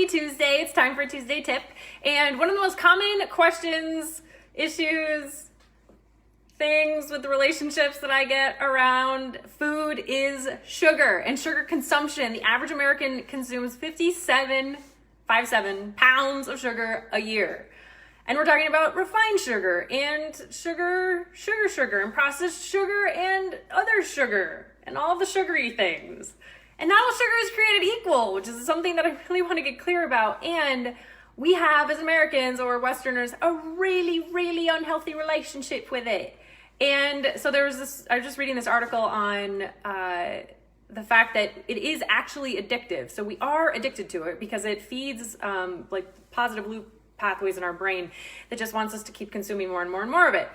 Happy Tuesday. It's time for a Tuesday tip. And one of the most common questions, issues, things with the relationships that I get around food is sugar and sugar consumption. The average American consumes 57 pounds of sugar a year. And we're talking about refined sugar and sugar, and processed sugar and other sugar and all the sugary things. And not all sugar is created equal, which is something that I really want to get clear about. And we have, as Americans or Westerners, a really, really unhealthy relationship with it. And so there was this, I was just reading this article on the fact that it is actually addictive. So we are addicted to it because it feeds like positive loop pathways in our brain that just wants us to keep consuming more and more and more of it.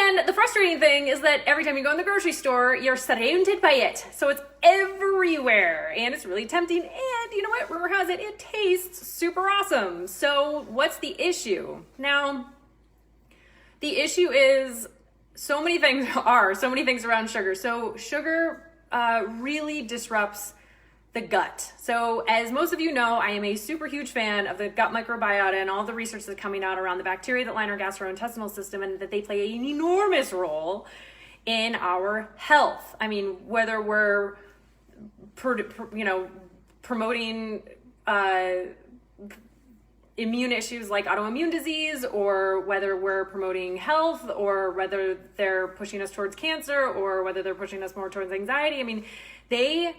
And the frustrating thing is that every time you go in the grocery store, you're surrounded by it. So it's everywhere and it's really tempting. And you know what? Rumor has it, it tastes super awesome. So what's the issue? Now, the issue is so many things around sugar. So sugar really disrupts the gut. So as most of you know, I am a super huge fan of the gut microbiota and all the research that's coming out around the bacteria that line our gastrointestinal system and that they play an enormous role in our health. I mean, whether we're, promoting immune issues like autoimmune disease, or whether we're promoting health, or whether they're pushing us towards cancer, or whether they're pushing us more towards anxiety. I mean, the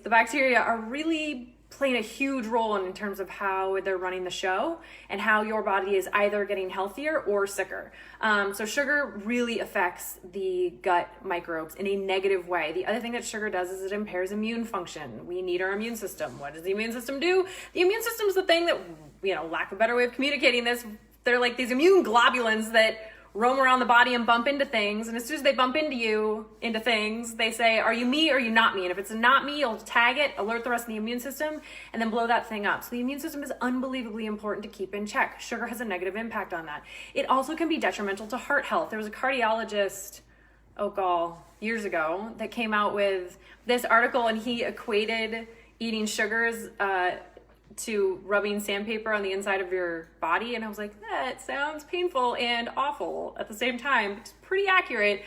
bacteria are really playing a huge role in terms of how they're running the show and how your body is either getting healthier or sicker. So sugar really affects the gut microbes in a negative way. The other thing that sugar does is it impairs immune function. We need our immune system. What does the immune system do? The immune system is the thing that, lack of a better way of communicating this, they're like these immune globulins that roam around the body and bump into things. And as soon as they bump into things, they say, are you me or are you not me? And if it's not me, you'll tag it, alert the rest of the immune system, and then blow that thing up. So the immune system is unbelievably important to keep in check. Sugar has a negative impact on that. It also can be detrimental to heart health. There was a cardiologist, years ago, that came out with this article, and he equated eating sugars to rubbing sandpaper on the inside of your body. And I was like, that sounds painful and awful at the same time. It's pretty accurate.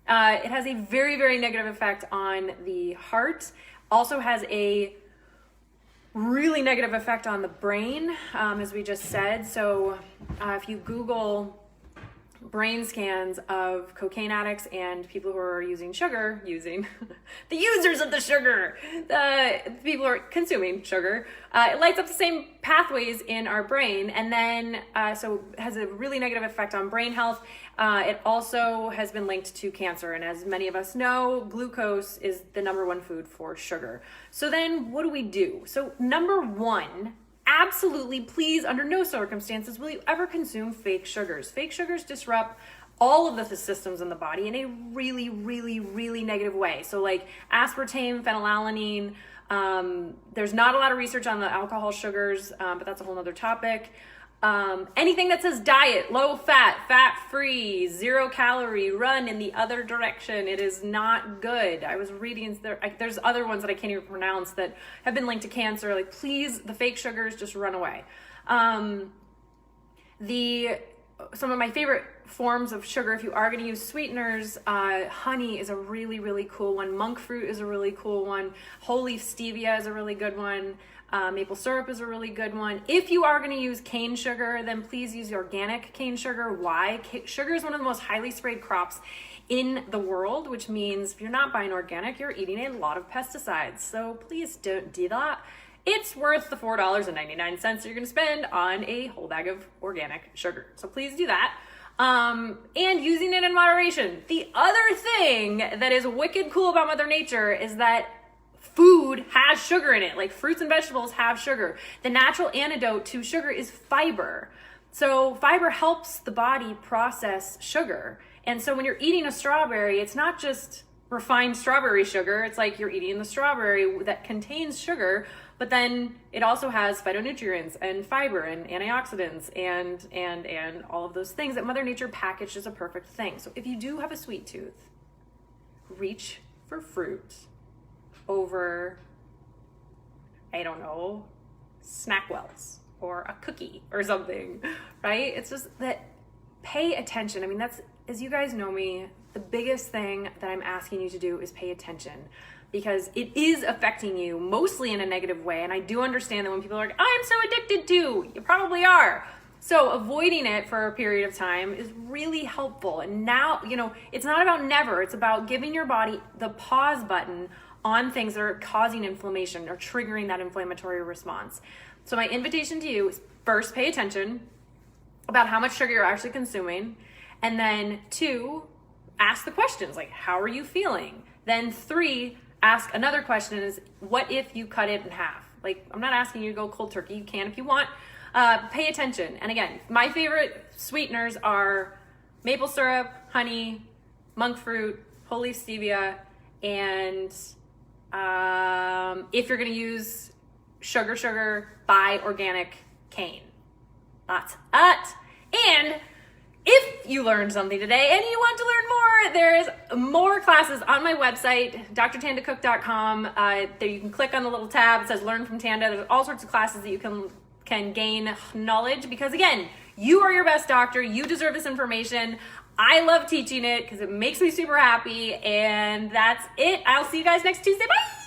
It has a very, very negative effect on the heart. Also has a really negative effect on the brain, as we just said. So if you Google brain scans of cocaine addicts and people who are using the users of the sugar, the people who are consuming sugar, it lights up the same pathways in our brain, and then so it has a really negative effect on brain health. It also has been linked to cancer, and as many of us know, glucose is the number one food for sugar. So then what do we do? So number one, absolutely, please, under no circumstances will you ever consume fake sugars. Fake sugars disrupt all of the systems in the body in a really, really, really negative way. So like aspartame, phenylalanine, there's not a lot of research on the alcohol sugars, but that's a whole other topic. Anything that says diet, low fat, fat free, 0 calorie, run in the other direction, it is not good. I was reading, there's other ones that I can't even pronounce that have been linked to cancer. Like, please, the fake sugars, just run away. Some of my favorite forms of sugar, if you are going to use sweeteners, honey is a really, really cool one. Monk fruit is a really cool one. Whole leaf stevia is a really good one. Maple syrup is a really good one. If you are going to use cane sugar, then please use organic cane sugar. Why? Sugar is one of the most highly sprayed crops in the world, which means if you're not buying organic, you're eating a lot of pesticides. So please don't do that. It's worth the $4.99 that you're going to spend on a whole bag of organic sugar. So please do that. And using it in moderation. The other thing that is wicked cool about Mother Nature is that food has sugar in it. Like fruits and vegetables have sugar. The natural antidote to sugar is fiber. So fiber helps the body process sugar. And so when you're eating a strawberry, it's not just refined strawberry sugar. It's like you're eating the strawberry that contains sugar, but then it also has phytonutrients and fiber and antioxidants and all of those things that Mother Nature packaged as a perfect thing. So if you do have a sweet tooth, reach for fruit over, I don't know, SnackWells or a cookie or something, right? It's just that pay attention. I mean, that's, as you guys know me, the biggest thing that I'm asking you to do is pay attention, because it is affecting you mostly in a negative way. And I do understand that when people are like, I'm so addicted to, you probably are. So avoiding it for a period of time is really helpful. And now, it's not about never, it's about giving your body the pause button on things that are causing inflammation or triggering that inflammatory response. So my invitation to you is, first, pay attention about how much sugar you're actually consuming. And then 2, ask the questions like, how are you feeling? Then 3, ask another question is, what if you cut it in half? Like, I'm not asking you to go cold turkey. You can if you want. Pay attention. And again, my favorite sweeteners are maple syrup, honey, monk fruit, whole leaf stevia, and if you're going to use sugar, buy organic cane. That's it. And if you learned something today and you want to learn more, there's more classes on my website, drtandacook.com. There you can click on the little tab. It says Learn from Tanda. There's all sorts of classes that you can gain knowledge, because again, you are your best doctor. You deserve this information. I love teaching it because it makes me super happy. And that's it. I'll see you guys next Tuesday. Bye.